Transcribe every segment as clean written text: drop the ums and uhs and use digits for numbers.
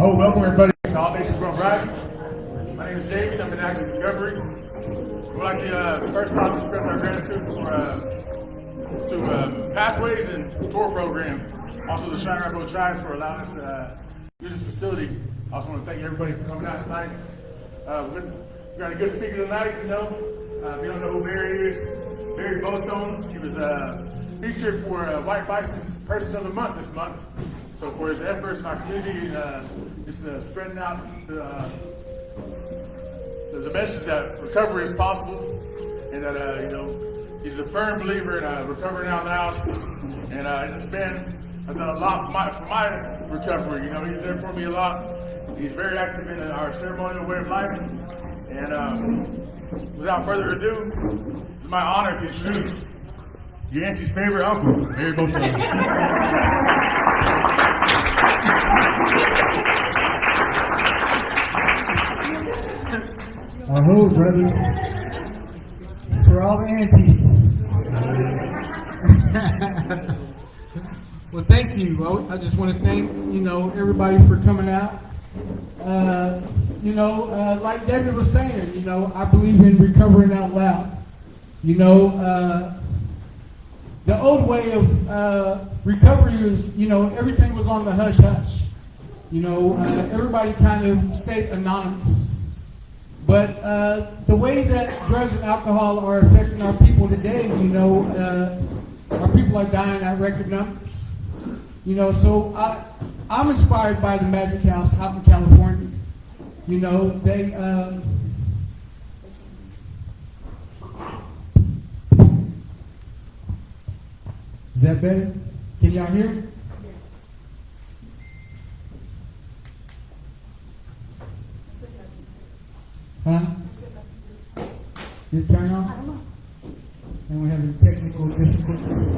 Oh, welcome everybody to all Nations Wellbriety. My name is David. I'm in active recovery. We'd like to first off express our gratitude to Pathways and Tour Program, also the Shrine Rainbow Tribes for allowing us to use this facility. I also want to thank everybody for coming out tonight. We got a good speaker tonight. If you don't know who Barry is, Barry Botone. He was featured for White Bison's Person of the Month this month. So for his efforts in our community, just spreading out the message that recovery is possible, and that he's a firm believer in recovering out loud. And this man has done a lot for my recovery. He's there for me a lot. He's very active in our ceremonial way of life. And without further ado, it's my honor to introduce your auntie's favorite uncle, Barry Botone. Aho, brother. For all the aunties. Well, thank you. I just want to thank, everybody for coming out. Like David was saying, I believe in recovering out loud. The old way of recovery is, everything was on the hush-hush. Everybody kind of stayed anonymous. But the way that drugs and alcohol are affecting our people today, our people are dying at record numbers. So I'm inspired by the Magic House out in California. They is that better? Can y'all hear me? Huh? Did it turn on? And we have a technical difficulties.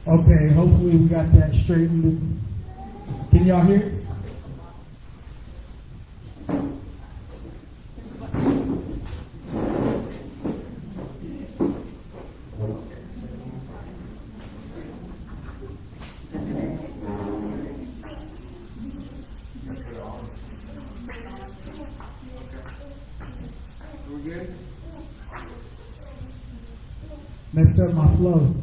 Okay, hopefully we got that straightened. Can y'all hear it? Messed up my flow.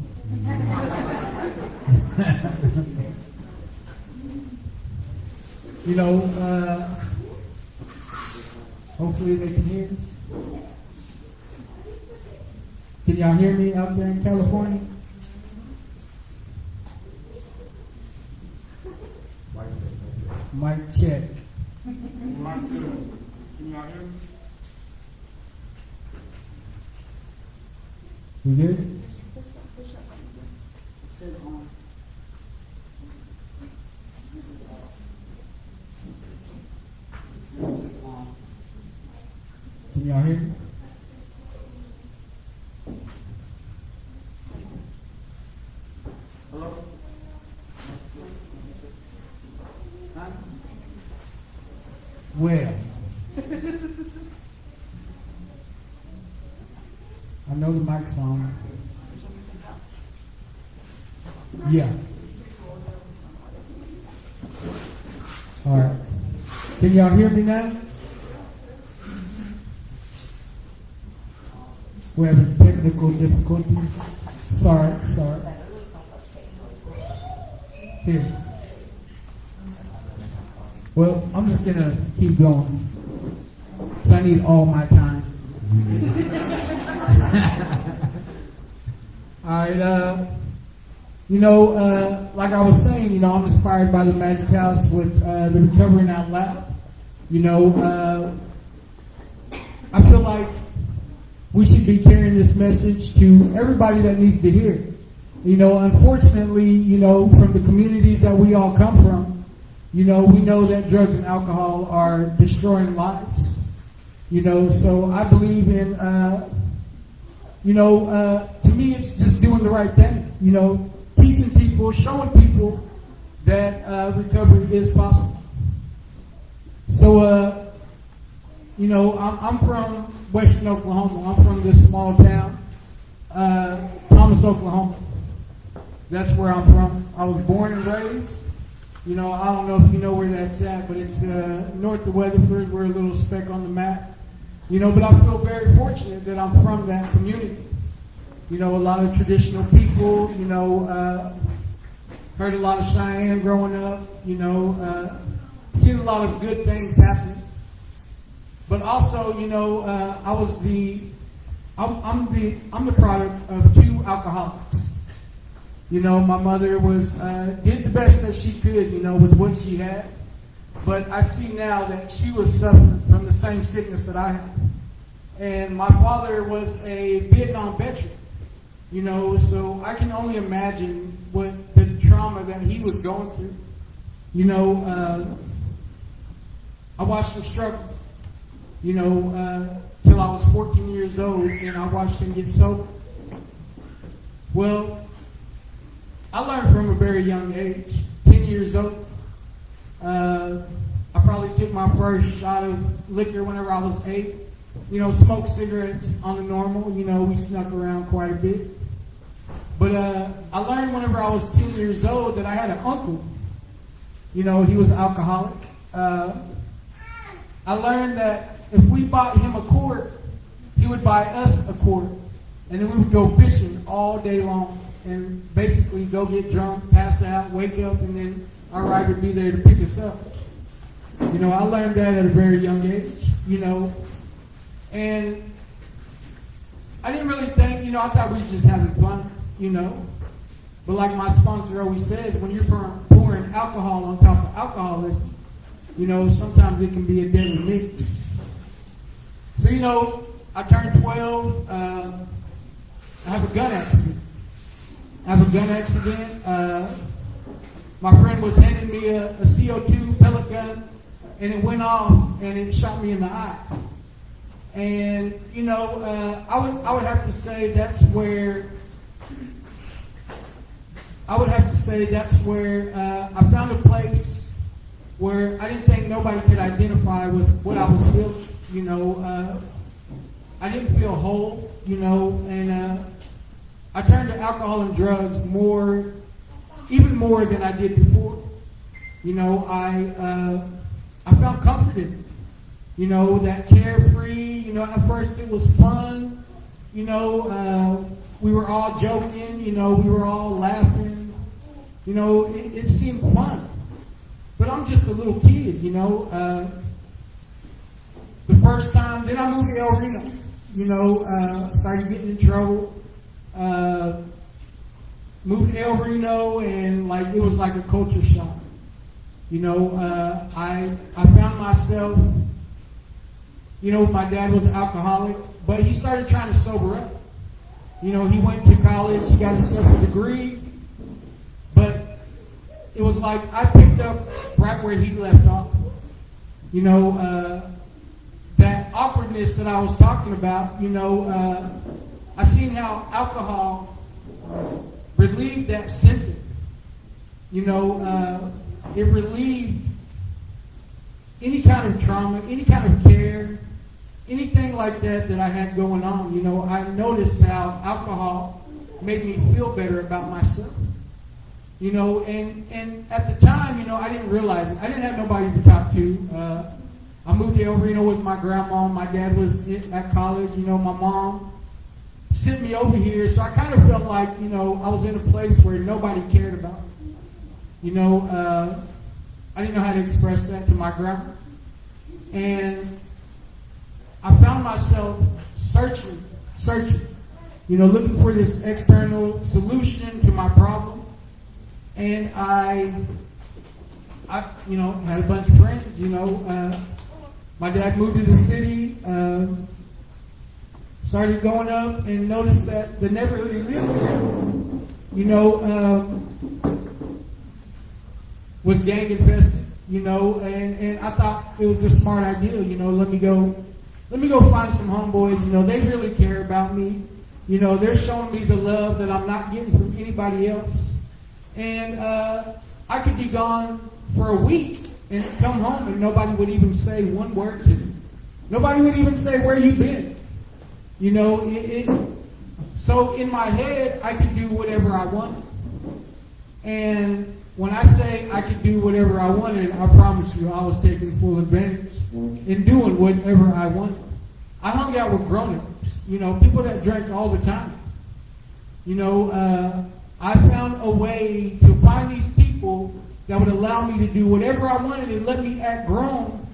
Hopefully they can hear us. Can y'all hear me out there in California? Mic check. Can y'all hear me? We good? Can y'all hear me? Hello? Huh? Well, I know the mic's on. Yeah. All right. Can y'all hear me now? We're having technical difficulties. Sorry. Here. Well, I'm just going to keep going. Because I need all my time. All right. Like I was saying, I'm inspired by the Magic House with the Recovering Out Loud. I feel like we should be carrying this message to everybody that needs to hear it. Unfortunately, from the communities that we all come from, we know that drugs and alcohol are destroying lives. So I believe in, to me it's just doing the right thing. Teaching people, showing people that recovery is possible. So, I'm from Western Oklahoma. I'm from this small town. Thomas, Oklahoma. That's where I'm from. I was born and raised. You know, I don't know if you know where that's at, but it's north of Weatherford. We're a little speck on the map. You know, but I feel very fortunate that I'm from that community. You know, a lot of traditional people, you know, heard a lot of Cheyenne growing up, you know, seen a lot of good things happen. But also, you know, I'm the product of two alcoholics. You know, my mother did the best that she could, you know, with what she had. But I see now that she was suffering from the same sickness that I had. And my father was a Vietnam veteran, you know, so I can only imagine what the trauma that he was going through. You know, I watched him struggle, you know, till I was 14 years old, and I watched him get sober. Well, I learned from a very young age, 10 years old. I probably took my first shot of liquor whenever I was 8. You know, smoked cigarettes on the normal. You know, we snuck around quite a bit. But I learned whenever I was 10 years old that I had an uncle. You know, he was an alcoholic. I learned that if we bought him a quart, he would buy us a quart. And then we would go fishing all day long and basically go get drunk, pass out, wake up, and then our ride would be there to pick us up. You know, I learned that at a very young age, you know. And I didn't really think, you know, I thought we was just having fun, you know. But like my sponsor always says, when you're pouring alcohol on top of alcoholism, you know, sometimes it can be a deadly mix. So, you know, I turned 12. I have a gun accident. My friend was handing me a CO2 pellet gun, and it went off, and it shot me in the eye. And, you know, I would have to say that's where I found a place where I didn't think nobody could identify with what I was feeling. You know, I didn't feel whole, you know, and I turned to alcohol and drugs even more than I did before. You know, I found comfort in it. You know, that carefree, you know, at first it was fun. You know, we were all joking, you know, we were all laughing. You know, it seemed fun. But I'm just a little kid, you know. The first time, then I moved to El Reno. You know, started getting in trouble. Moved to El Reno, and like it was like a culture shock. You know, I found myself, you know, my dad was an alcoholic, but he started trying to sober up. You know, he went to college, he got himself a degree, but it was like I picked up right where he left off. You know, that awkwardness that I was talking about, you know, I seen how alcohol relieved that symptom. You know, it relieved any kind of trauma, any kind of care, anything like that I had going on. You know, I noticed how alcohol made me feel better about myself. You know, and at the time, you know, I didn't realize it. I didn't have nobody to talk to. I moved to El Reno with my grandma. My dad was at college. You know, my mom sent me over here, so I kind of felt like, you know, I was in a place where nobody cared about me. You know, I didn't know how to express that to my grandma. And I found myself searching, you know, looking for this external solution to my problem. And I you know, had a bunch of friends, you know. My dad moved to the city, started going up, and noticed that the neighborhood he lived in, you know, was gang infested, you know, and I thought it was a smart idea, you know, let me go find some homeboys, you know, they really care about me, you know, they're showing me the love that I'm not getting from anybody else. And I could be gone for a week and come home and nobody would even say one word to me. Nobody would even say, where you been? You know, So in my head, I could do whatever I wanted. And when I say I could do whatever I wanted, I promise you I was taking full advantage in doing whatever I wanted. I hung out with grown-ups, people that drank all the time. I found a way to find these people that would allow me to do whatever I wanted and let me act grown,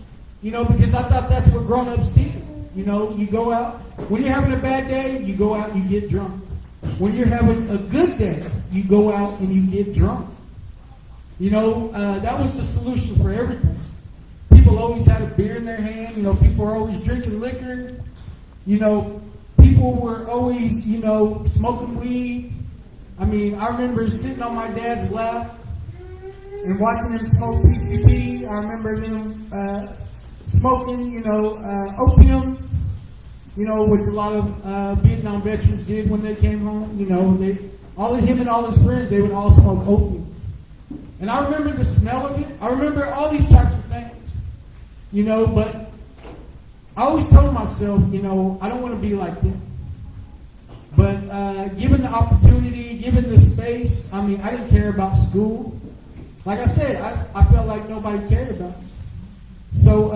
because I thought that's what grown-ups did. You go out, when you're having a bad day, you go out and you get drunk. When you're having a good day, you go out and you get drunk. That was the solution for everything. People always had a beer in their hand. People were always drinking liquor. People were always, smoking weed. I remember sitting on my dad's lap and watching him smoke PCP. I remember them smoking, opium, which a lot of Vietnam veterans did when they came home. Him and all his friends, they would all smoke opium. And I remember the smell of it. I remember all these types of things, but I always told myself, I don't want to be like them. But given the opportunity, given the space, I didn't care about school. Like I said, I felt like nobody cared about me. So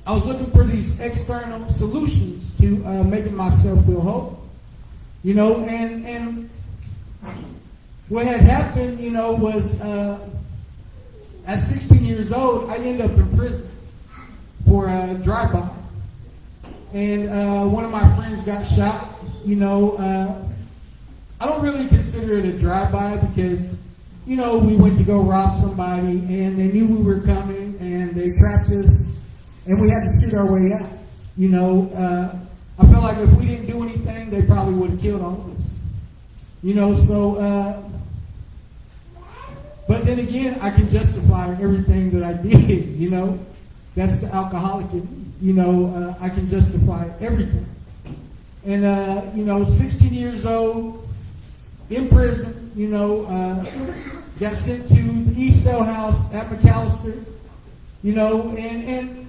I was looking for these external solutions to making myself feel whole. And what had happened, was at 16 years old, I ended up in prison for a drive-by. And one of my friends got shot. I don't really consider it a drive-by because, we went to go rob somebody and they knew we were coming and they trapped us and we had to shoot our way out. I felt like if we didn't do anything, they probably would have killed all of us. But then again, I can justify everything that I did, That's the alcoholic in me. I can justify everything. And, 16 years old, in prison, got sent to the East Cell House at McAllister, and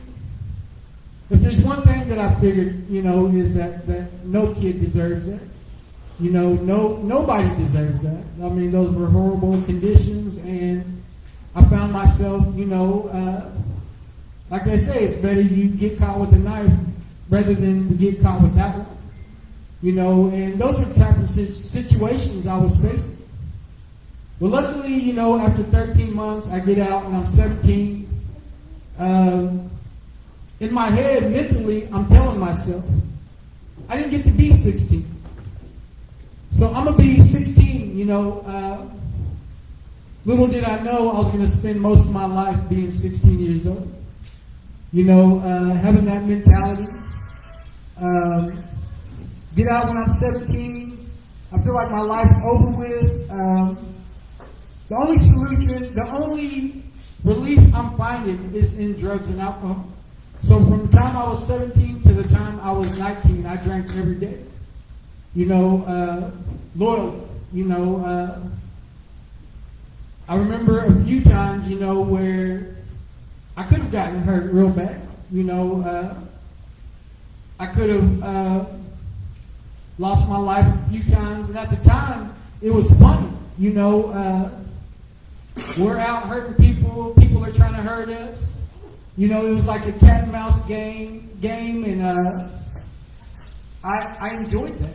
if there's one thing that I figured, is that no kid deserves that. Nobody deserves that. Those were horrible conditions, and I found myself, like they say, it's better you get caught with a knife rather than to get caught with that one. And those were the type of situations I was facing. Well, luckily, after 13 months, I get out and I'm 17. In my head, mentally, I'm telling myself, I didn't get to be 16. So I'm going to be 16, little did I know I was going to spend most of my life being 16 years old. Having that mentality. Get out when I'm 17. I feel like my life's over with. The only solution, the only relief I'm finding is in drugs and alcohol. So from the time I was 17 to the time I was 19, I drank every day. Loyal. I remember a few times, where I could have gotten hurt real bad. I could have lost my life a few times, and at the time, it was funny. We're out hurting people. People are trying to hurt us. It was like a cat and mouse game, and I enjoyed that.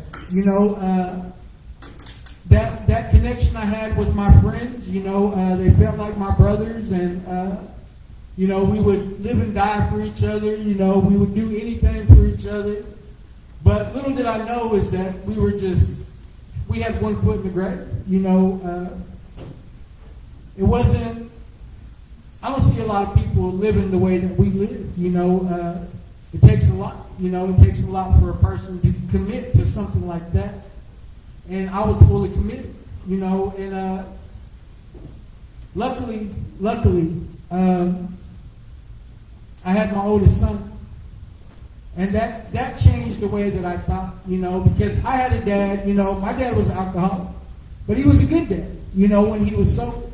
That connection I had with my friends. They felt like my brothers, and we would live and die for each other. We would do anything for each other. But little did I know is that we had one foot in the grave. It wasn't. I don't see a lot of people living the way that we live. It takes a lot. It takes a lot for a person to commit to something like that. And I was fully committed. And luckily, I had my oldest son. And that changed the way that I thought, because I had a dad, my dad was an alcoholic, but he was a good dad, when he was sober.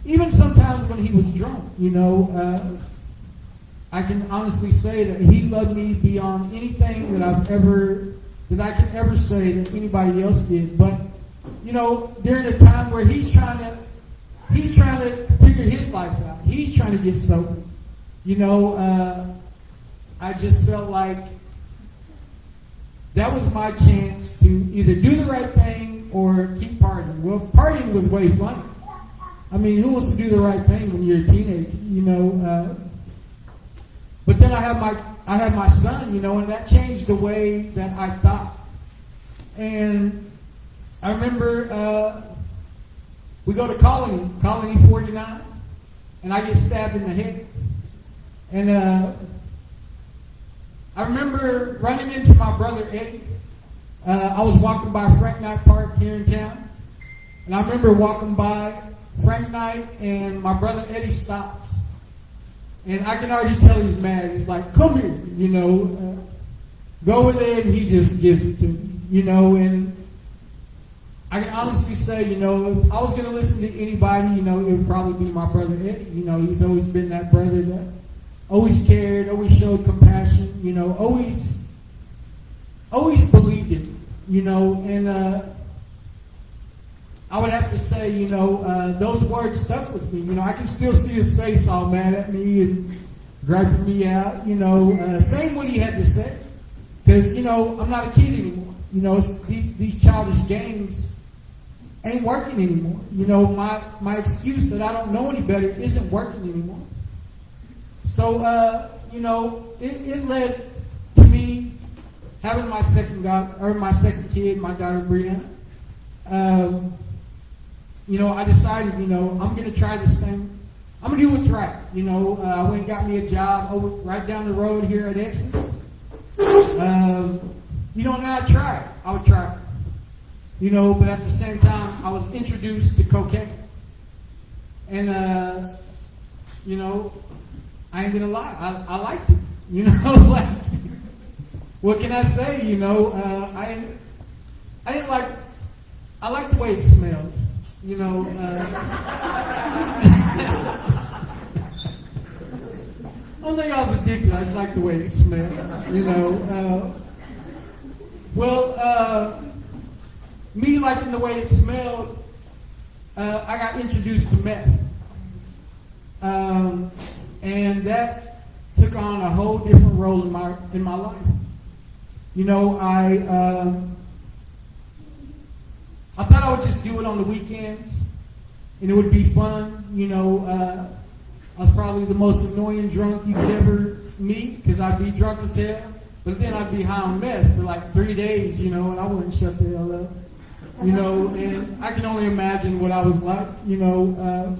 Even sometimes when he was drunk, I can honestly say that he loved me beyond anything that I've ever that I can ever say that anybody else did. But, you know, during a time where he's trying to figure his life out. He's trying to get sober. You know, I just felt like that was my chance to either do the right thing or keep partying. Well, partying was way fun. I mean, who wants to do the right thing when you're a teenager? You know, but then I had my son, you know, and that changed the way that I thought. And I remember we go to Colony 49, and I get stabbed in the head. And I remember running into my brother Eddie. I was walking by Frank Knight Park here in town, and I remember walking by Frank Knight, and my brother Eddie stops. And I can already tell he's mad. He's like, "Come here," you know. Go over there, and he just gives it to me, you know. And I can honestly say, you know, if I was going to listen to anybody, you know, it would probably be my brother Eddie. You know, he's always been that brother that always cared, always showed compassion, you know, always believed in me, you know. And I would have to say, you know, those words stuck with me. You know, I can still see his face all mad at me and griping me out, you know, saying what he had to say. Because, you know, I'm not a kid anymore. You know, these childish games ain't working anymore. You know, my excuse that I don't know any better isn't working anymore. So, you know, it led to me having my second kid, my daughter Brianna. You know, I decided, you know, I'm going to try this thing. I'm going to do what's right. You know, I went and got me a job right down the road here at Exodus. You know, and I would try. You know, but at the same time, I was introduced to cocaine. And, you know, I ain't gonna lie, I liked it. You know, like, what can I say? You know, I like the way it smelled. You know, I don't think I was addicted. I just like the way it smelled. You know, me liking the way it smelled, I got introduced to meth. And that took on a whole different role in my life. You know, I thought I would just do it on the weekends, and it would be fun. You know, I was probably the most annoying drunk you could ever meet, because I'd be drunk as hell, but then I'd be high on meth for like 3 days, you know, and I wouldn't shut the hell up. You know, and I can only imagine what I was like, you know.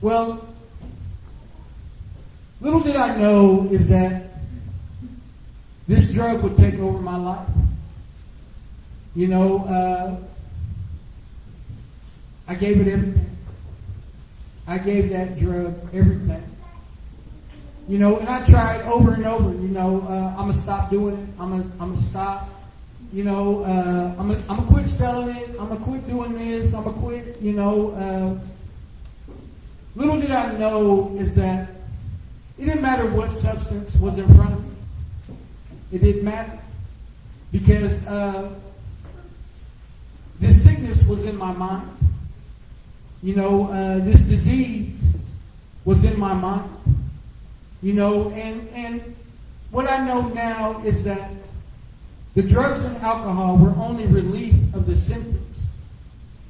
Well, little did I know is that this drug would take over my life. You know, I gave it everything. I gave that drug everything. You know, and I tried over and over, you know, I'm going to stop doing it. I'm going to stop. You know, I'm going to quit selling it. I'm going to quit doing this. I'm going to quit, you know. Little did I know is that it didn't matter what substance was in front of me. It didn't matter. Because this sickness was in my mind. You know, this disease was in my mind. You know, and what I know now is that the drugs and alcohol were only relief of the symptoms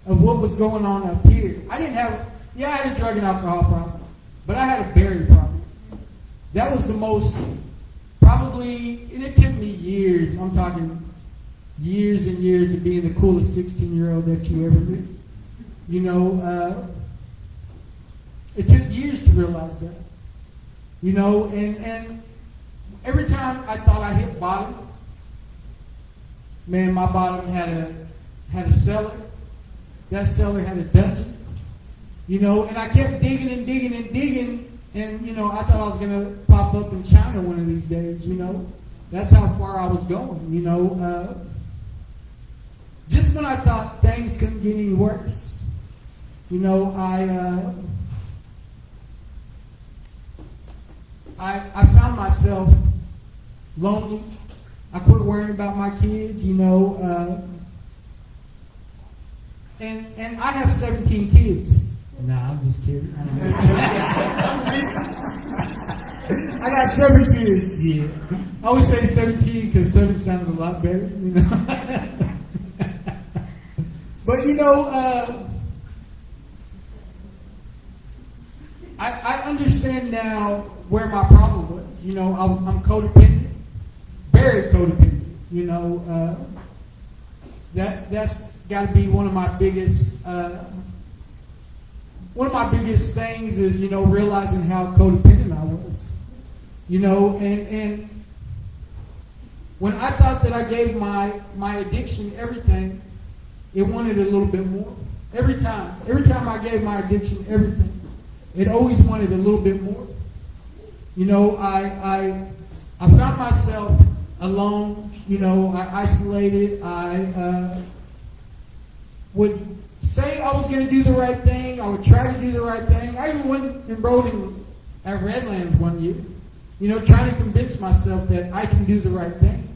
of what was going on up here. I had a drug and alcohol problem, but I had a Barry problem. That was the most, probably, and it took me years, I'm talking years and years of being the coolest 16-year-old that you ever knew. You know, it took years to realize that. You know, and every time I thought I hit bottom, man, my bottom had a cellar. That cellar had a dungeon. You know, and I kept digging and digging and digging, and, you know, I thought I was going to pop up in China one of these days, you know. That's how far I was going, you know. Just when I thought things couldn't get any worse, you know, I found myself lonely, I quit worrying about my kids, you know. And I have 17 kids. Nah, I'm just kidding. I got 7 kids. Yeah, I always say 17 because 7 sounds a lot better, you know. But you know, I understand now where my problem was. You know, I'm codependent, very codependent. You know, that's got to be one of my biggest things is, you know, realizing how codependent I was. You know, and when I thought that I gave my addiction everything, it wanted a little bit more. Every time I gave my addiction everything, it always wanted a little bit more. You know, I found myself alone. You know, I isolated. I would say I was going to do the right thing. I would try to do the right thing. I even went and rode at Redlands one year, you know, trying to convince myself that I can do the right thing.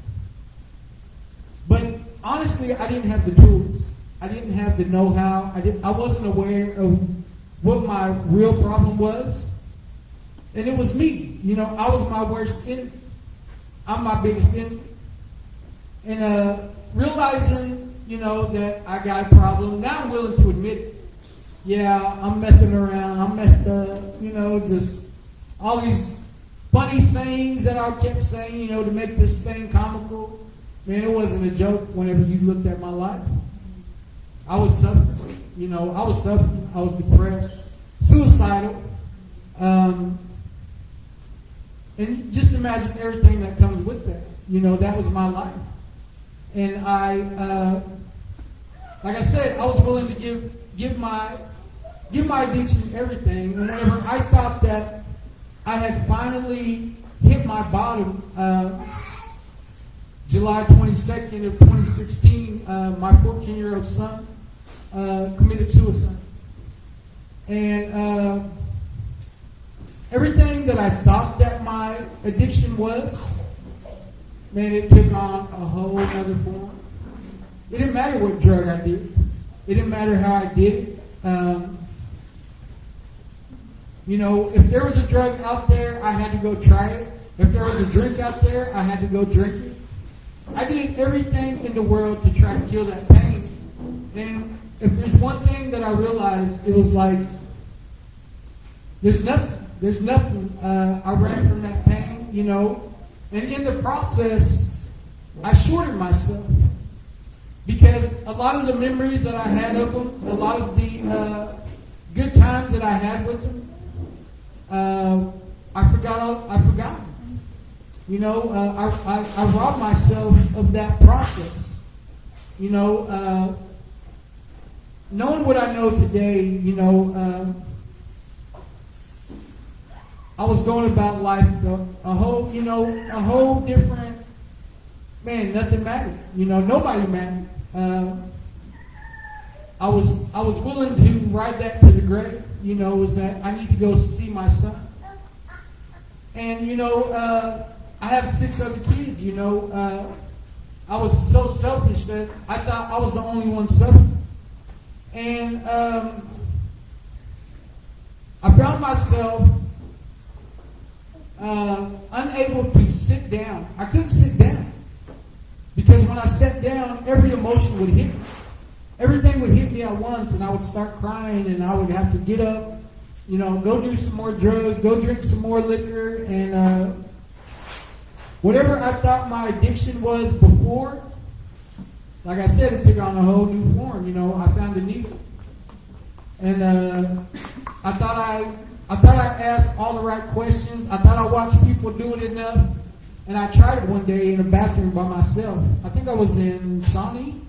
But honestly, I didn't have the tools. I didn't have the know-how. I wasn't aware of what my real problem was. And it was me. You know, I was my worst enemy. I'm my biggest enemy. And realizing, you know, that I got a problem, now I'm willing to admit it. Yeah, I'm messing around. I'm messed up. You know, just all these funny sayings that I kept saying, you know, to make this thing comical. Man, it wasn't a joke whenever you looked at my life. I was suffering. You know, I was suffering. I was depressed, suicidal. And just imagine everything that comes with that. You know, that was my life. And like I said, I was willing to give my addiction everything. And whenever I thought that I had finally hit my bottom, July 22nd of 2016, my 14-year-old son committed suicide. And everything that I thought that my addiction was, man, it took on a whole other form. It didn't matter what drug I did. It didn't matter how I did it. You know, if there was a drug out there, I had to go try it. If there was a drink out there, I had to go drink it. I did everything in the world to try to kill that pain. And if there's one thing that I realized, it was like, there's nothing. I ran from that pain, you know. And in the process, I shorted myself. Because a lot of the memories that I had of them, a lot of the good times that I had with them, I forgot them. You know, I robbed myself of that process. You know, knowing what I know today, you know, I was going about life a whole different, man, nothing mattered. You know, nobody mattered. I was willing to ride that to the grave, you know, was that I need to go see my son. And, you know, I have 6 other kids, you know. I was so selfish that I thought I was the only one suffering. And I found myself unable to sit down. I couldn't sit down. Because when I sat down, every emotion would hit me. Everything would hit me at once, and I would start crying, and I would have to get up, you know, go do some more drugs, go drink some more liquor, and whatever I thought my addiction was before, like I said, it took on a whole new form. You know, I found a needle, and I thought I asked all the right questions. I thought I watched people do it enough, and I tried it one day in a bathroom by myself. I think I was in Shawnee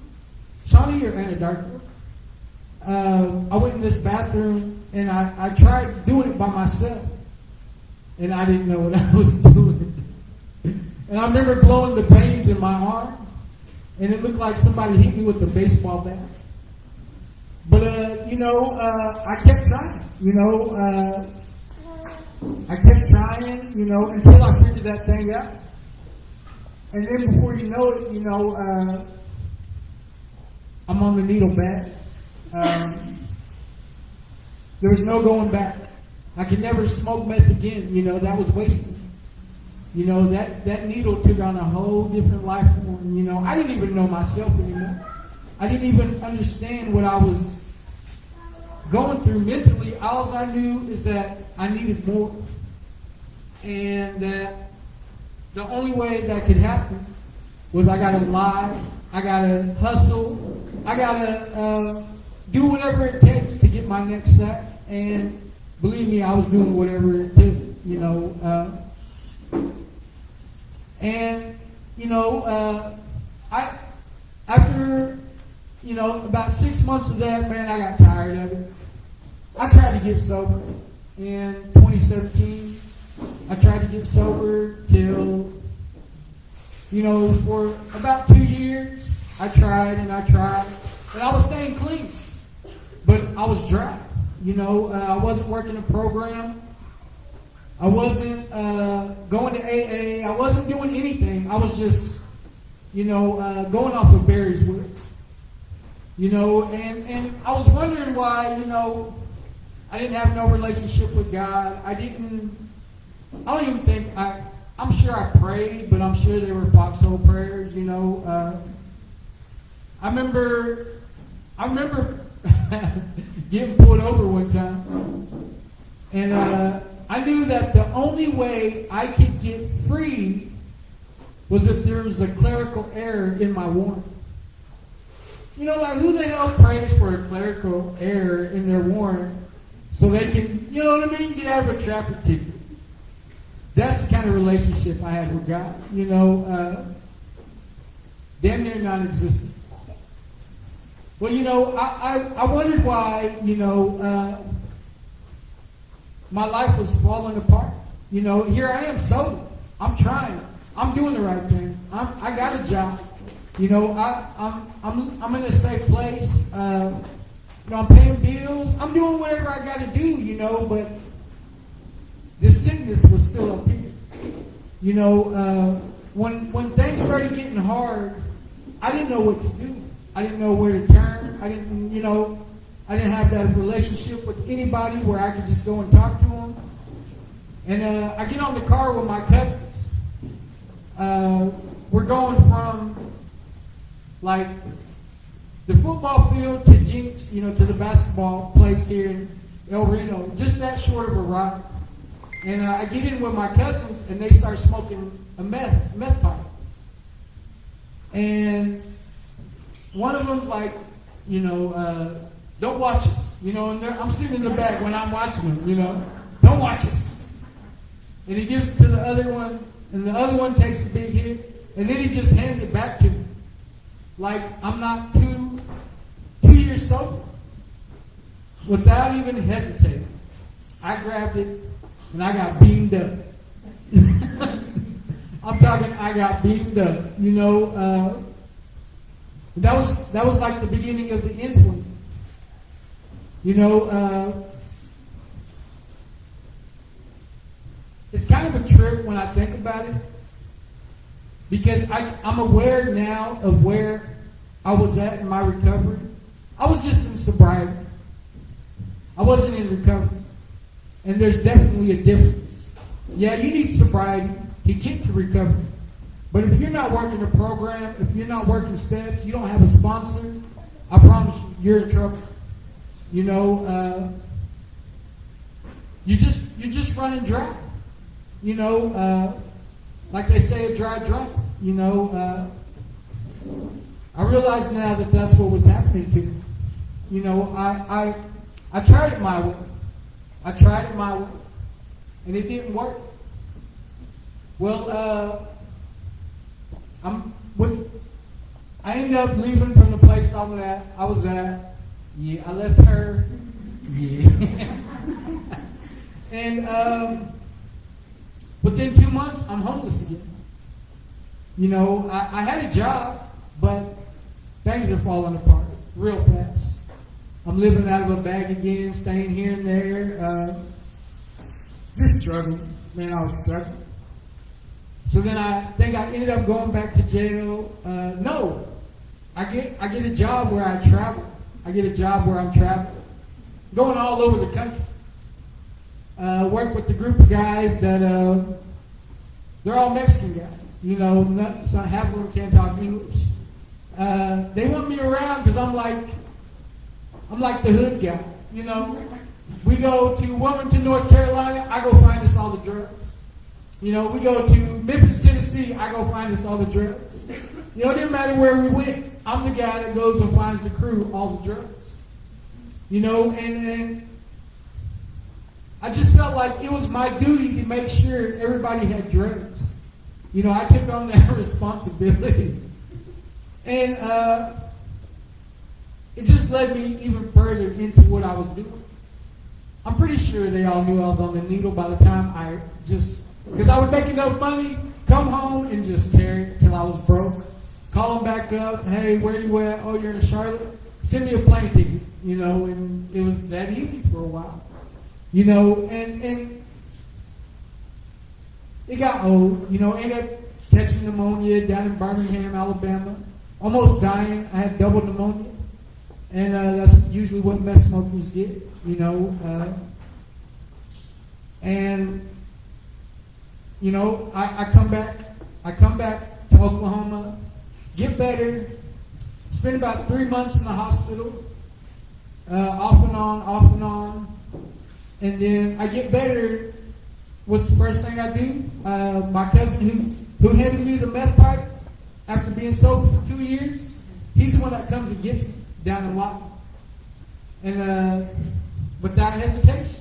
or Anadarko. I went in this bathroom, and I tried doing it by myself, and I didn't know what I was doing. And I remember blowing the veins in my arm, and it looked like somebody hit me with a baseball bat. But, you know, I kept trying, you know. I kept trying, you know, until I figured that thing out. And then before you know it, I'm on the needle back. There was no going back. I could never smoke meth again. That was wasted. That needle took on a whole different life form. I didn't even know myself anymore. I didn't even understand what I was going through mentally. All I knew is that I needed more. And that the only way that could happen was I gotta lie, I gotta hustle, I gotta do whatever it takes to get my next sack. And believe me, I was doing whatever it took, after about 6 months of that, man, I got tired of it. I tried to get sober in 2017. I tried to get sober till, for about 2 years. I tried and I tried, and I was staying clean, but I was dry. I wasn't working a program. I wasn't going to AA. I wasn't doing anything. I was just, going off of Barry's word. And I was wondering why, I didn't have no relationship with God. I don't even think, I'm sure I prayed, but I'm sure they were foxhole prayers, I remember getting pulled over one time. And I knew that the only way I could get free was if there was a clerical error in my warrant. Who the hell prays for a clerical error in their warrant so they can, get out of a traffic ticket? That's the kind of relationship I had with God. Damn near non-existent. Well, I wondered why, my life was falling apart. Here I am sober. I'm trying. I'm doing the right thing. I got a job. I'm in a safe place. I'm paying bills. I'm doing whatever I got to do. But this sickness was still up here. When things started getting hard, I didn't know what to do. I didn't know where to turn. I didn't have that relationship with anybody where I could just go and talk to them. And I get on the car with my cousins. We're going from like the football field to Jinx, to the basketball place here in El Reno. Just that short of a ride. And I get in with my cousins, and they start smoking a meth pipe. And one of them's like, don't watch us. And I'm sitting in the back when I'm watching them, don't watch us. And he gives it to the other one, and the other one takes a big hit, and then he just hands it back to me. Like I'm not 2 years sober. Without even hesitating, I grabbed it, and I got beamed up. I'm talking, I got beamed up. That was like the beginning of the end for me. It's kind of a trip when I think about it, because I'm aware now of where I was at in my recovery. I was just in sobriety. I wasn't in recovery. And there's definitely a difference. Yeah, you need sobriety to get to recovery. But if you're not working a program, if you're not working steps, you don't have a sponsor, I promise you, you're in trouble. You're just running dry. Like they say, a dry drunk. I realize now that that's what was happening to me. I tried it my way. And it didn't work. Well, I ended up leaving from the place I was at. Yeah, I left her. Yeah. And within 2 months, I'm homeless again. I had a job, but things are falling apart real fast. I'm living out of a bag again, staying here and there. Just struggling. Man, I was struggling. So then I think I ended up going back to jail. No, I get a job where I travel. I get a job where I'm traveling, going all over the country. Work with the group of guys that they're all Mexican guys. You know, half of them can't talk English. They want me around because I'm like the hood guy. You know, we go to Wilmington, North Carolina. I go find us all the drugs. You know, we go to Memphis, Tennessee. I go find us all the drugs. You know, it didn't matter where we went. I'm the guy that goes and finds the crew all the drugs. You know, and I just felt like it was my duty to make sure everybody had drugs. You know, I took on that responsibility. And it just led me even further into what I was doing. I'm pretty sure they all knew I was on the needle by the time because I would make enough money, come home, and just tear it till I was broke. Call them back up. Hey, where you at? Oh, you're in Charlotte? Send me a plane ticket. You know, and it was that easy for a while. You know, and it got old. You know, ended up catching pneumonia down in Birmingham, Alabama. Almost dying. I had double pneumonia. And that's usually what meth smokers get, you know. And, you know, I come back to Oklahoma, get better, spend about 3 months in the hospital, off and on. And then I get better. What's the first thing I do? My cousin who handed me the meth pipe after being sober for 2 years, he's the one that comes and gets me down in Lawton. And without hesitation,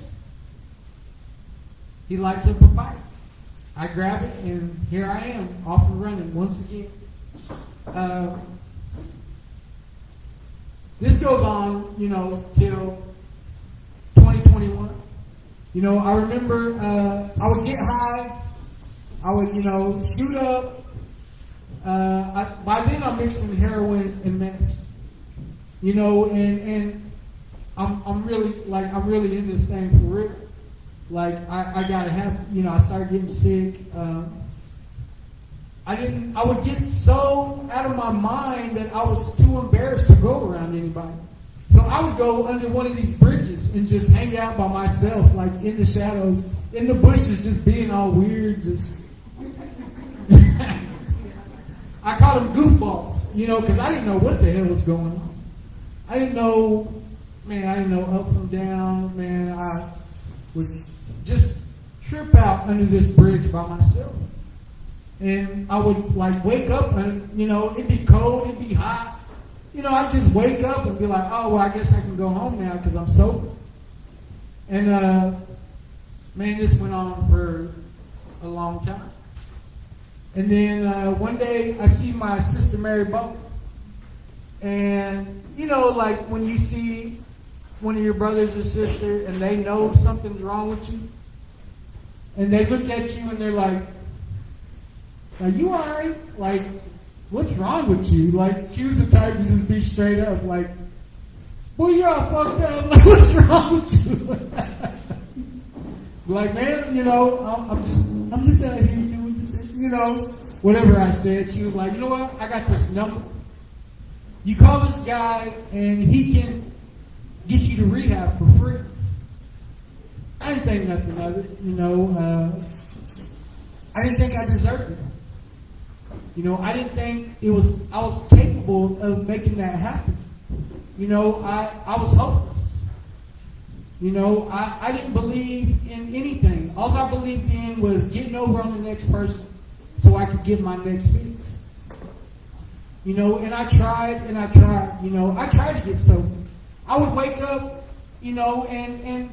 he lights up a pipe. I grab it, and here I am, off and running once again. This goes on, you know, till 2021. You know, I remember I would get high. I would, you know, shoot up. By then, I'm mixing heroin and meth. You know, and I'm really in this thing for real. Like I gotta have, you know, I started getting sick. I would get so out of my mind that I was too embarrassed to go around anybody. So I would go under one of these bridges and just hang out by myself, like in the shadows, in the bushes, just being all weird, just. I called them goofballs, you know, because I didn't know what the hell was going on. I didn't know up from down, man. I would just trip out under this bridge by myself. And I would like wake up and, you know, it'd be cold, it'd be hot. You know, I'd just wake up and be like, oh, well, I guess I can go home now because I'm sober. And, man, this went on for a long time. And then one day I see my sister Barry Botone. And, you know, like when you see one of your brothers or sister and they know something's wrong with you, and they look at you and they're like, are you all right? Like, what's wrong with you? Like, she was the type to just be straight up, like, boy, you're all fucked up. Like, what's wrong with you? Like, man, you know, I'm just out here doing, you know, whatever I said. She was like, you know what? I got this number. You call this guy, and he can get you to rehab for free. I didn't think nothing of it, you know. I didn't think I deserved it. You know, I didn't think I was capable of making that happen. You know, I was hopeless. You know, I didn't believe in anything. All I believed in was getting over on the next person so I could get my next fix. You know, and I tried, you know, I tried to get sober. I would wake up, you know, and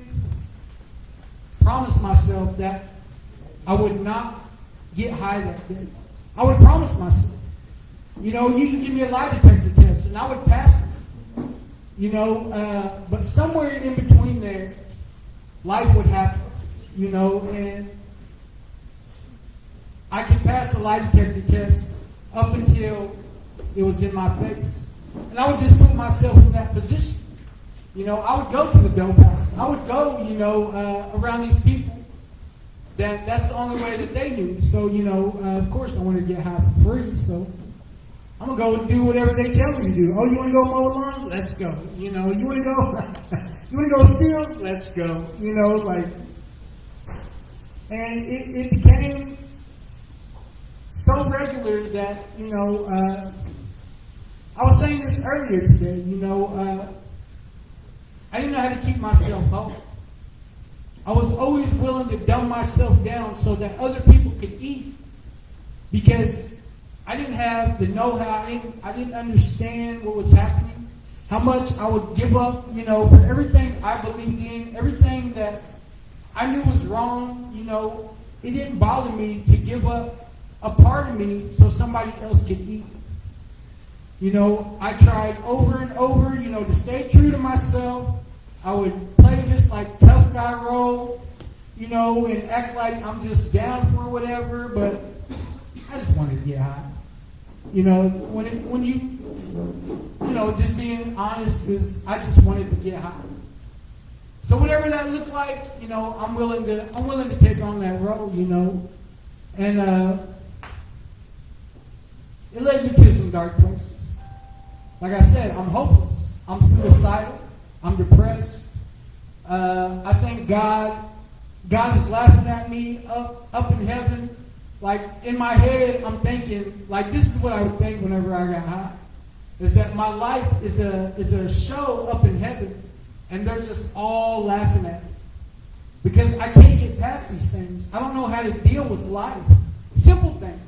promise myself that I would not get high that day. I would promise myself, you know, you can give me a lie detector test and I would pass it. You know, but somewhere in between there, life would happen, you know, and I could pass the lie detector test up until it was in my face. And I would just put myself in that position. You know, I would go to the dope house. I would go, you know, around these people. that's the only way that they knew. So, of course I wanted to get high for free. So I'm going to go and do whatever they tell me to do. Oh, you want to go mow the lawn? Let's go. You want to go, you want to go steal? Let's go. And it became so regular that, I was saying this earlier today, I didn't know how to keep myself humble. I was always willing to dumb myself down so that other people could eat, because I didn't have the know-how. I didn't understand what was happening, how much I would give up, for everything I believed in, everything that I knew was wrong. It didn't bother me to give up a part of me so somebody else could eat. I tried over and over, to stay true to myself. I would play this like tough guy role, and act like I'm just down for whatever, but I just wanted to get high. When you just being honest, is I just wanted to get high. So whatever that looked like, I'm willing to take on that role, and it led me to some dark places. Like I said, I'm hopeless. I'm suicidal. I'm depressed. I think God is laughing at me up in heaven. Like in my head, I'm thinking, like this is what I would think whenever I got high, is that my life is a show up in heaven, and they're just all laughing at me because I can't get past these things. I don't know how to deal with life, simple things.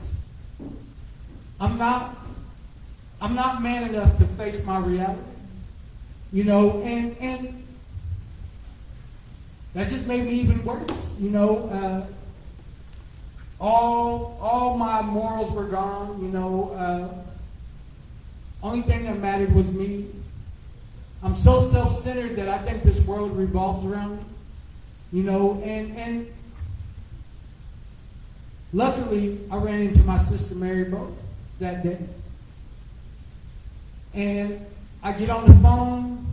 I'm not man enough to face my reality, and that just made me even worse, all my morals were gone, only thing that mattered was me. I'm so self-centered that I think this world revolves around me, and luckily I ran into my sister Barry Botone that day. And I get on the phone,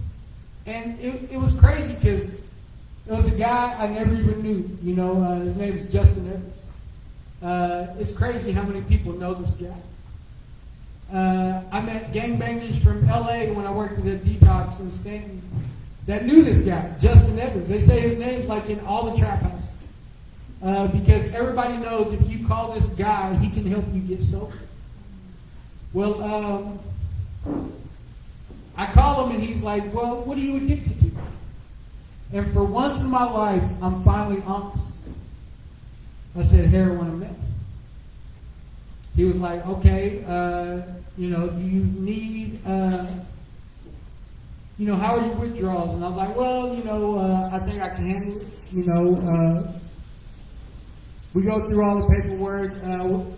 and it was crazy because it was a guy I never even knew. His name is Justin Evans. It's crazy how many people know this guy. I met gangbangers from LA when I worked at a detox in Stanton that knew this guy, Justin Evans. They say his name's like in all the trap houses because everybody knows if you call this guy, he can help you get sober. Well, I call him and he's like, well, what are you addicted to? And for once in my life, I'm finally honest. I said, heroin and meth. He was like, okay, do you need, how are your withdrawals? And I was like, well, I think I can handle it. We go through all the paperwork.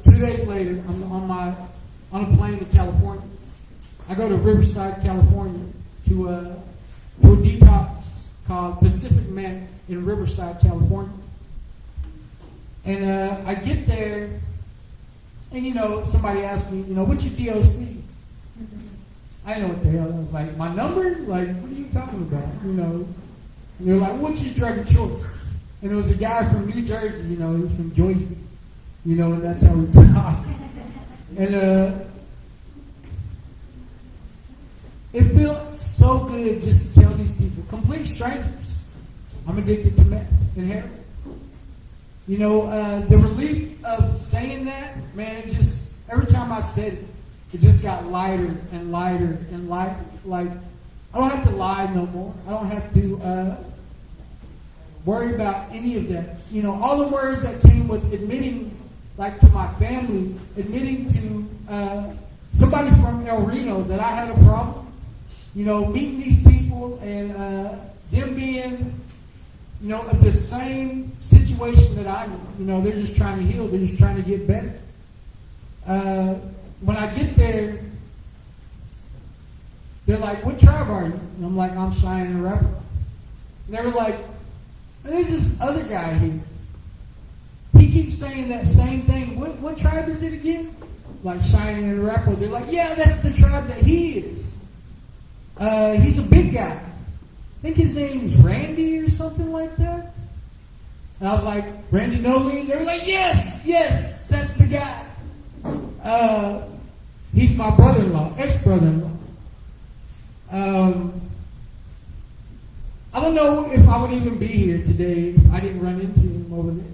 2 days later, I'm on a plane to California. I go to Riverside, California, to a detox called Pacific Med in Riverside, California. And I get there, and somebody asked me, what's your DOC? I didn't know what the hell. I was like, my number? Like, what are you talking about? And they're like, what's your drug of choice? And it was a guy from New Jersey, he was from Joyce, and that's how we talked. And it felt so good just to tell these people, complete strangers, I'm addicted to meth and heroin. The relief of saying that, man, it just, every time I said it, it just got lighter and lighter and lighter. Like, I don't have to lie no more. I don't have to worry about any of that. All the words that came with admitting, like to my family, admitting to somebody from El Reno that I had a problem. Meeting these people and them being, of the same situation that I'm in. They're just trying to heal. They're just trying to get better. When I get there, they're like, what tribe are you? And I'm like, I'm Cheyenne and Arapaho. And they were like, there's this other guy here. He keeps saying that same thing. What tribe is it again? Like Cheyenne and Arapaho. They're like, yeah, that's the tribe that he is. He's a big guy. I think his name's Randy or something like that. And I was like, Randy Nolene? They were like, yes, that's the guy. He's my brother-in-law, ex-brother-in-law. I don't know if I would even be here today if I didn't run into him over there.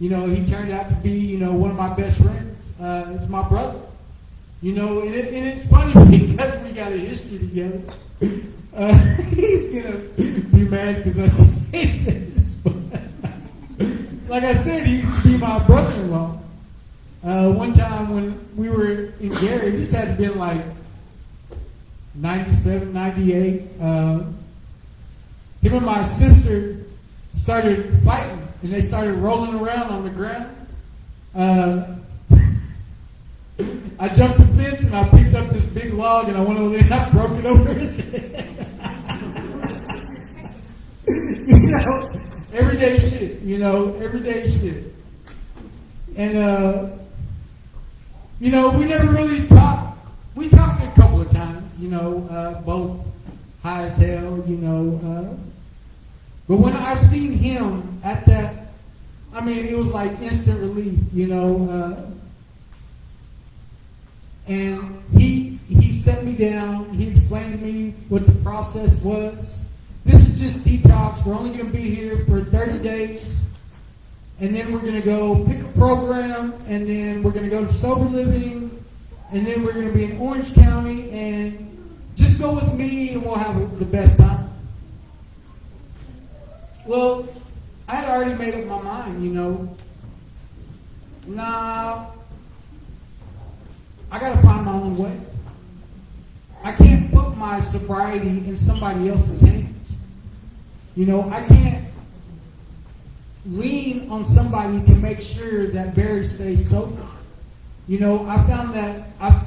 You know, he turned out to be, you know, one of my best friends. It's my brother. You know, and it's funny because we got a history together. He's going to be mad because I say this. But like I said, he used to be my brother-in-law. One time when we were in Gary, this had to be like 97, 98. Him and my sister started fighting, and they started rolling around on the ground. I jumped the fence and I picked up this big log and I went over there and I broke it over his head. You know, everyday shit, everyday shit. And, you know, we never really talked. We talked a couple of times, both high as hell, but when I seen him at that, I mean, it was like instant relief, and he set me down. He explained to me what the process was. This is just detox. We're only going to be here for 30 days. And then we're going to go pick a program. And then we're going to go to sober living. And then we're going to be in Orange County. And just go with me and we'll have the best time. Well, I had already made up my mind, Nah, I got to find my own way. I can't put my sobriety in somebody else's hands. I can't lean on somebody to make sure that Barry stays sober. I found that I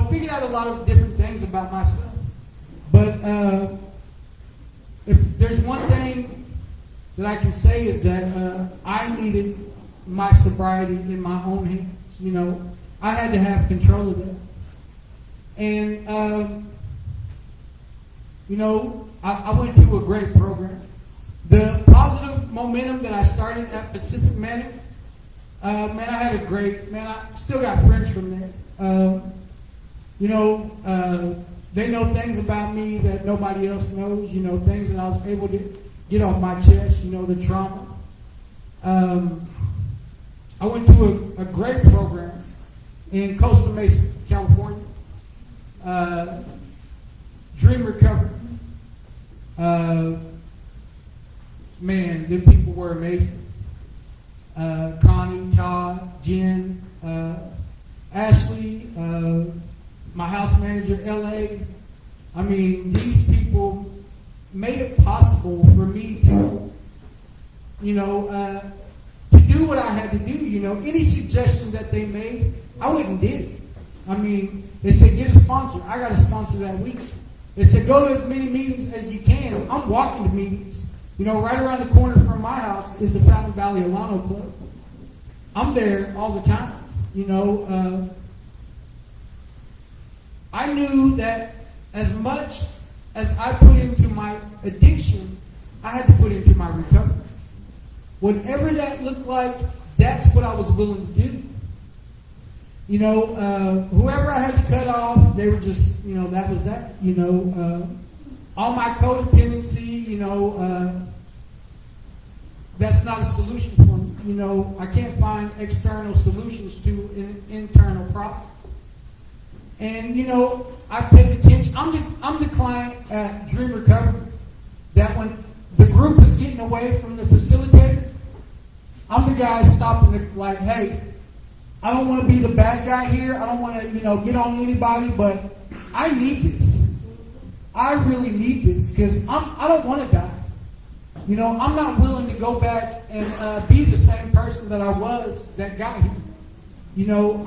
figured out a lot of different things about myself. But if there's one thing that I can say is that I needed my sobriety in my own hands. I had to have control of that. And, I went to a great program. The positive momentum that I started at Pacific Medic, I had a great, I still got friends from there. They know things about me that nobody else knows, things that I was able to get off my chest, the trauma. I went to a great program in Costa Mesa, California. Dream Recovery. Man, them people were amazing. Connie, Todd, Jen, Ashley, my house manager, LA. I mean, these people made it possible for me to, to do what I had to do. Any suggestion that they made, I went and did it. I mean, they said, get a sponsor. I got a sponsor that week. They said, go to as many meetings as you can. I'm walking to meetings. Right around the corner from my house is the Fountain Valley Alano Club. I'm there all the time. I knew that as much as I put into my addiction, I had to put into my recovery. Whatever that looked like, that's what I was willing to do. Whoever I had to cut off, they were just, that was that. All my codependency, that's not a solution for me. I can't find external solutions to an internal problem. And, I paid attention. I'm the client at Dream Recovery that when the group is getting away from the facilitator, I'm the guy stopping it like, hey, I don't want to be the bad guy here. I don't want to, get on anybody, but I need this. I really need this because I don't want to die. I'm not willing to go back and be the same person that I was that got here.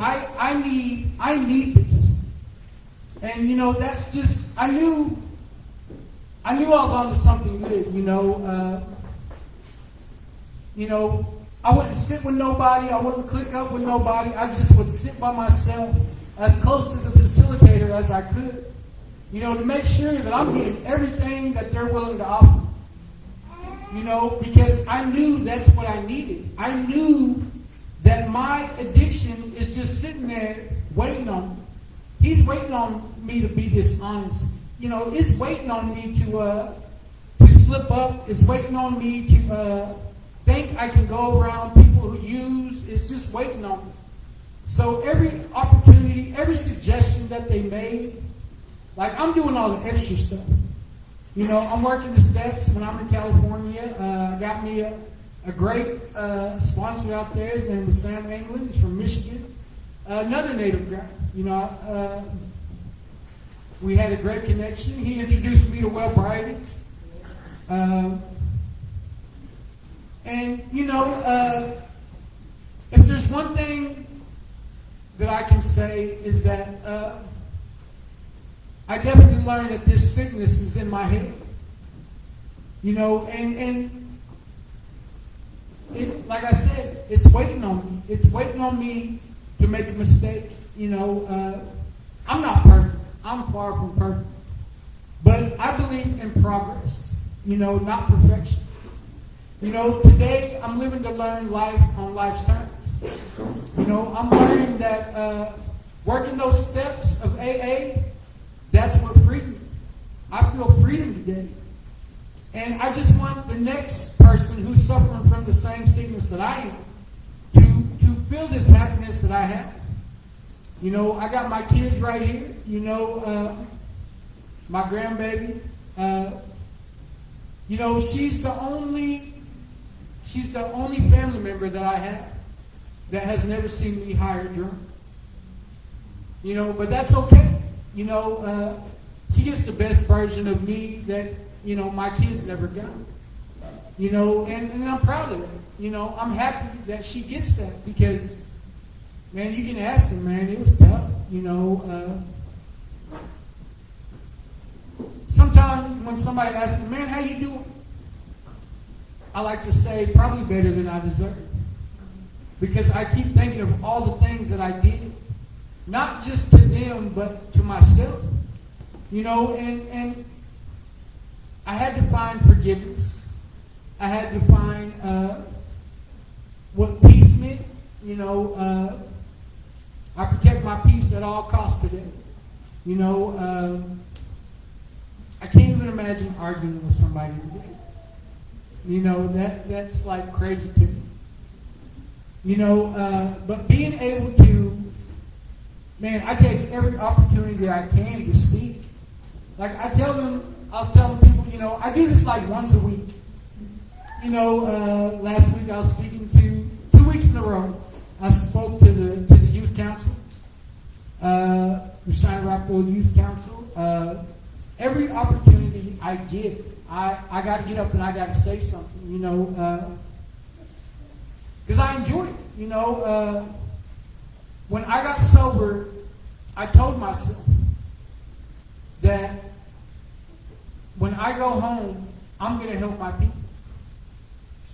I need this. And, that's just, I knew I was onto something good, I wouldn't sit with nobody. I wouldn't click up with nobody. I just would sit by myself as close to the facilitator as I could, to make sure that I'm getting everything that they're willing to offer. you know, because I knew that's what I needed. I knew that my addiction is just sitting there waiting on me. He's waiting on me to be dishonest. You know, it's waiting on me to slip up. It's waiting on me to think I can go around people who use. It's just waiting on me. So every opportunity, every suggestion that they made, like I'm doing all the extra stuff. You know, I'm working the steps when I'm in California. Got me a great sponsor out there. His name is Sam England. He's from Michigan. Another native guy. You know, we had a great connection. He introduced me to Wellbriety. And, you know, if there's one thing that I can say is that I definitely learned that this sickness is in my head. You know, and it, like I said, it's waiting on me. It's waiting on me to make a mistake. You know, I'm not perfect. I'm far from perfect. But I believe in progress, you know, not perfection. You know, today I'm living to learn life on life's terms. You know, I'm learning that working those steps of AA, that's what freed me. I feel freedom today. And I just want the next person who's suffering from the same sickness that I am to feel this happiness that I have. You know, I got my kids right here. You know, my grandbaby. You know, she's the only family member that I have that has never seen me hire a drunk. You know, but that's okay. You know, she gets the best version of me that, you know, my kids never got. You know, and I'm proud of it. You know, I'm happy that she gets that because, man, you can ask her, man, it was tough. You know, sometimes when somebody asks me, man, how you doing? I like to say probably better than I deserve. Because I keep thinking of all the things that I did. Not just to them, but to myself. You know, and I had to find forgiveness. I had to find what peace meant. You know, I protect my peace at all costs today. You know, I can't even imagine arguing with somebody today. You know, that's like crazy to me. You know, but being able to, man, I take every opportunity I can to speak. Like I was telling people, you know, I do this like once a week. You know, last week I was speaking to 2 weeks in a row. I spoke to the youth council, the Shining Rockville Youth Council. Every opportunity I get, I got to get up and I got to say something. You know, because I enjoy it. You know, when I got sober, I told myself that when I go home, I'm going to help my people.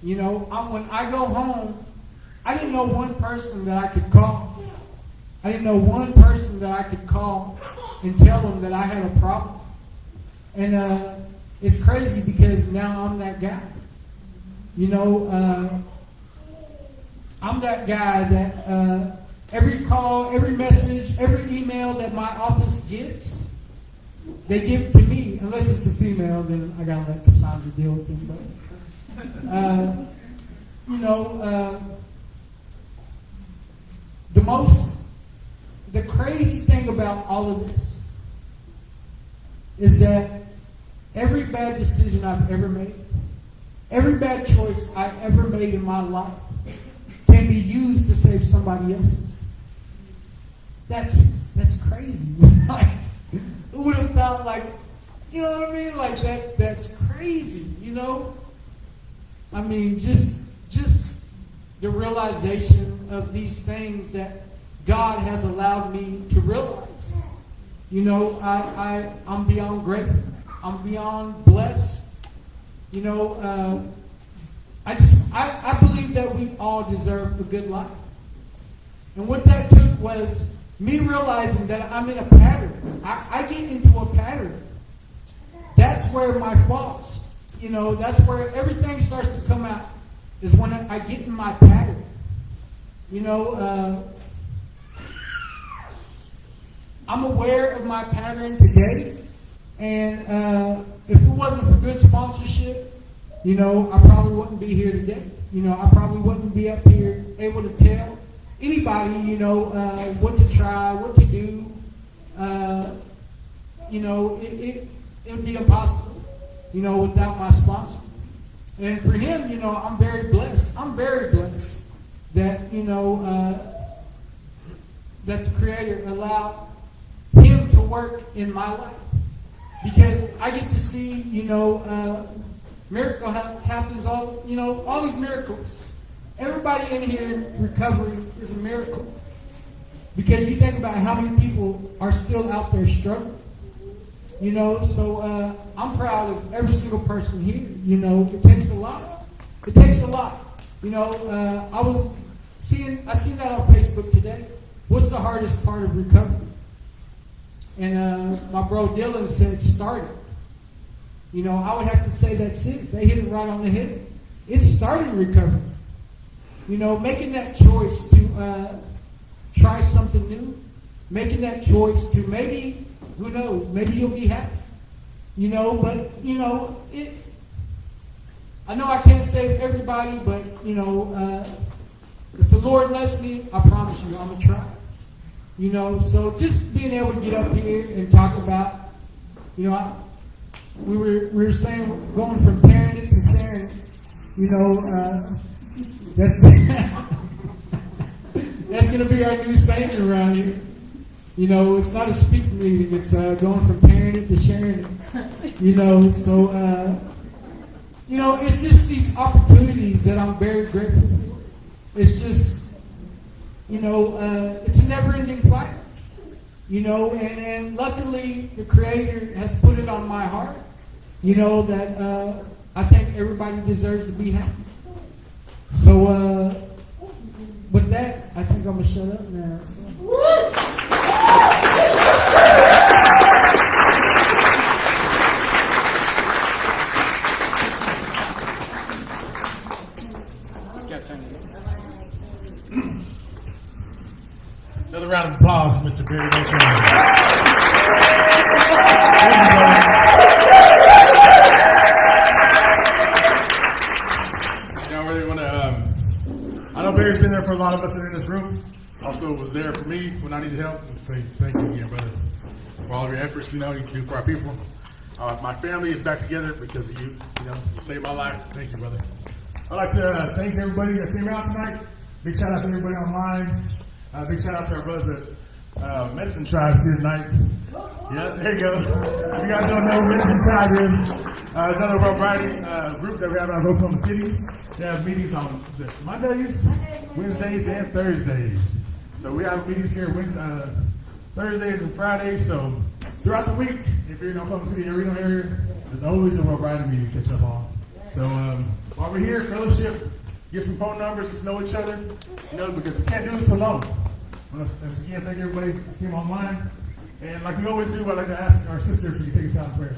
You know, when I go home, I didn't know one person that I could call. I didn't know one person that I could call and tell them that I had a problem. And it's crazy because now I'm that guy. You know, I'm that guy that every call, every message, every email that my office gets, they give it to me. Unless it's a female, then I gotta let Cassandra deal with them. But you know, the crazy thing about all of this is that every bad decision I've ever made, every bad choice I ever made in my life can be used to save somebody else's. That's crazy. Like, who would have thought, like, you know what I mean? Like that's crazy, you know? I mean, just the realization of these things that God has allowed me to realize. You know, I'm beyond grateful. I'm beyond blessed. You know, I believe that we all deserve a good life. And what that took was me realizing that I'm in a pattern. I get into a pattern. That's where my faults you know, that's where everything starts to come out, is when I get in my pattern. You know, I'm aware of my pattern today, and if it wasn't for good sponsorship, you know, I probably wouldn't be here today. You know, I probably wouldn't be up here able to tell anybody, you know, what to try, what to do. You know, it would be impossible, you know, without my sponsor. And for him, you know, I'm very blessed. I'm very blessed that, you know, that the Creator allowed him to work in my life. Because I get to see, you know, miracle happens all, you know, all these miracles. Everybody in here in recovery is a miracle. Because you think about how many people are still out there struggling. You know, so I'm proud of every single person here. You know, it takes a lot. It takes a lot. You know, I seen that on Facebook today. What's the hardest part of recovery? And my bro Dylan said, starting. You know, I would have to say that's it. They hit it right on the head. It's starting recovery. You know, making that choice to try something new, making that choice to maybe, who knows, maybe you'll be happy. You know, but, you know, I know I can't save everybody, but, you know, if the Lord lets me, I promise you, I'm going to try. You know, so just being able to get up here and talk about, you know, we were saying going from parenting to sharing, you know, that's that's going to be our new saying around here. You know, it's not a speaking meeting, it's going from parenting to sharing. You know, so, you know, it's just these opportunities that I'm very grateful for. It's just, you know, it's a never-ending fight. You know, and luckily the Creator has put it on my heart, you know, that I think everybody deserves to be happy. So, with that, I think I'm going to shut up now. So. Another round of applause for Mr. Barry Botone. You know, I really want to, I know Barry's been there for a lot of us in this room. Also was there for me when I needed help. And say thank you again, brother, for all of your efforts, you know, you do for our people. My family is back together because of you. You know, you saved my life. Thank you, brother. I'd like to thank everybody that came out tonight. Big shout out to everybody online. Big shout out to our brothers at Medicine Tribe here tonight. Yeah, there you go. If you guys don't know who Medicine Tribe is, another Wellbriety group that we have out of Oklahoma City. They have meetings on Mondays, Wednesdays, and Thursdays. So we have meetings here Thursdays and Fridays. So throughout the week, if you're in Oklahoma City area, there's always a Wellbriety meeting to catch up on. So while we're here, fellowship, get some phone numbers, get to know each other, you know, because we can't do this alone. Once again, thank everybody who came online. And like we always do, I'd like to ask our sister if she can take us out in prayer.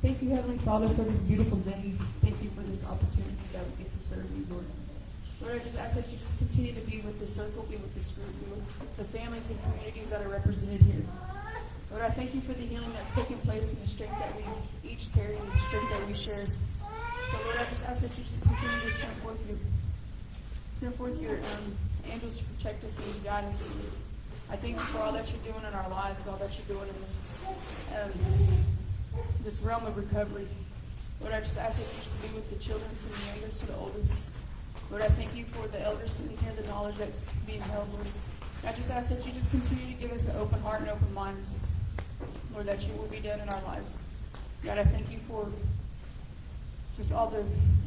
Thank you, Heavenly Father, for this beautiful day. Thank you for this opportunity that we get to serve you, Lord. Lord, I just ask that you just continue to be with the circle, be with this group, be with the families and communities that are represented here. Lord, I thank you for the healing that's taking place and the strength that we each carry and the strength that we share. So, Lord, I just ask that you just continue to send forth your angels to protect us and to guide us. And I thank you for all that you're doing in our lives, all that you're doing in this realm of recovery. Lord, I just ask that you just be with the children from the youngest to the oldest. Lord, I thank you for the elders who hear the knowledge that's being held, Lord. I just ask that you just continue to give us an open heart and open minds, Lord, that you will be done in our lives. God, I thank you for just all the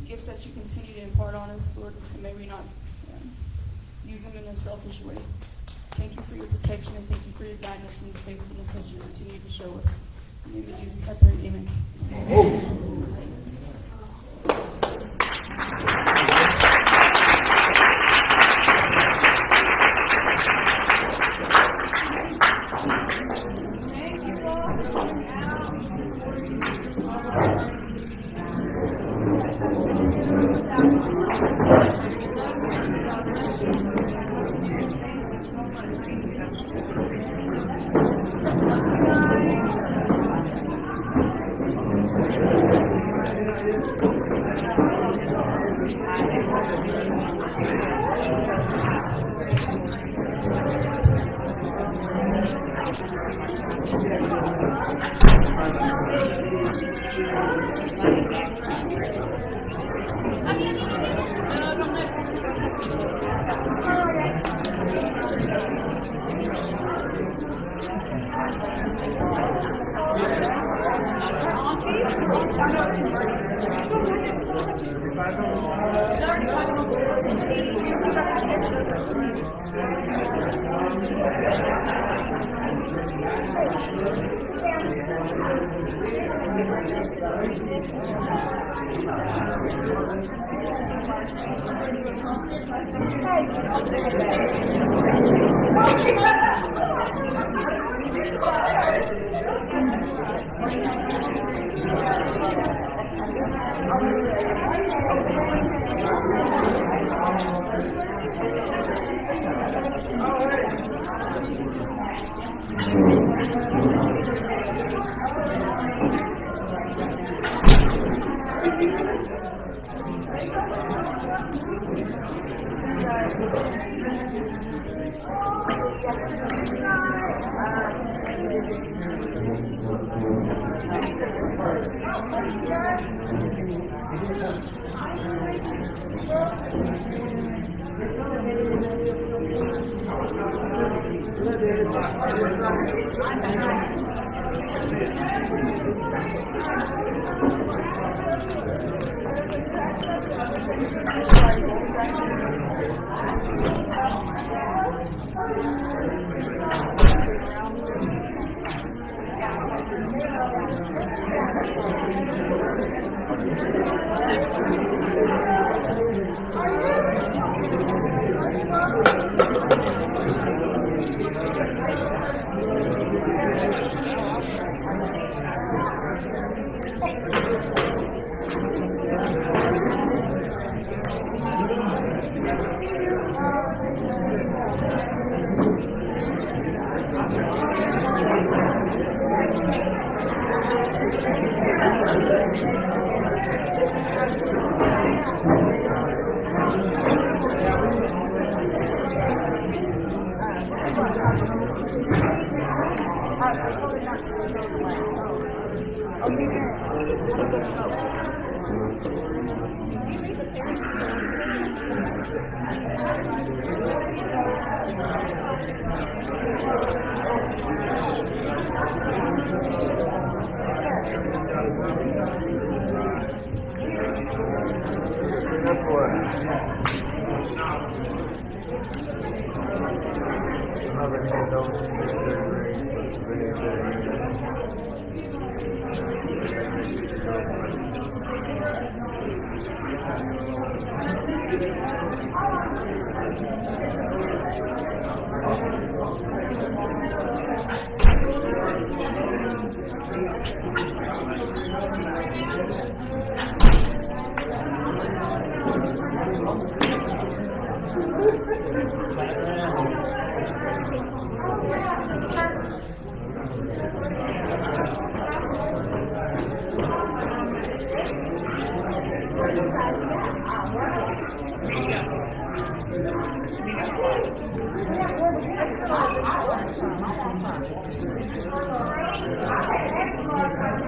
gifts that you continue to impart on us, Lord, and may we not use them in a selfish way. Thank you for your protection, and thank you for your guidance and your faithfulness as you continue to show us. In the name of Jesus, I pray, amen.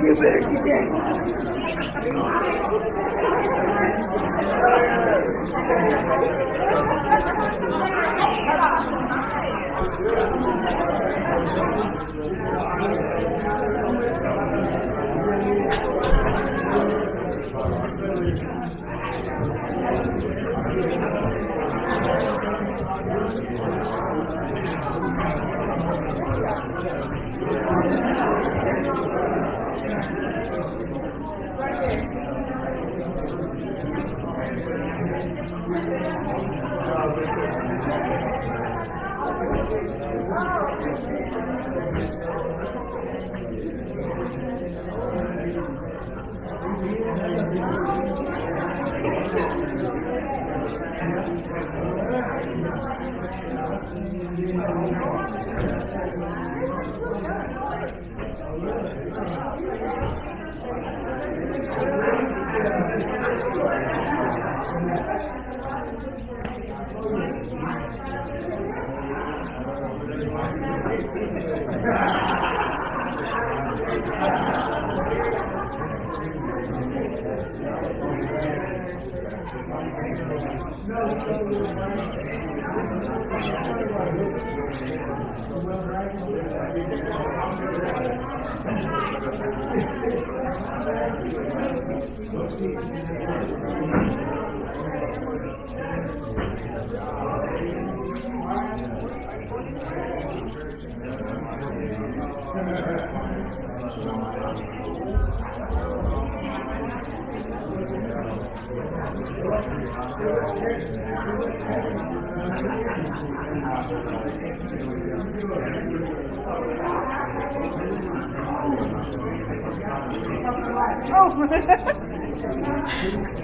You better get that. Oh.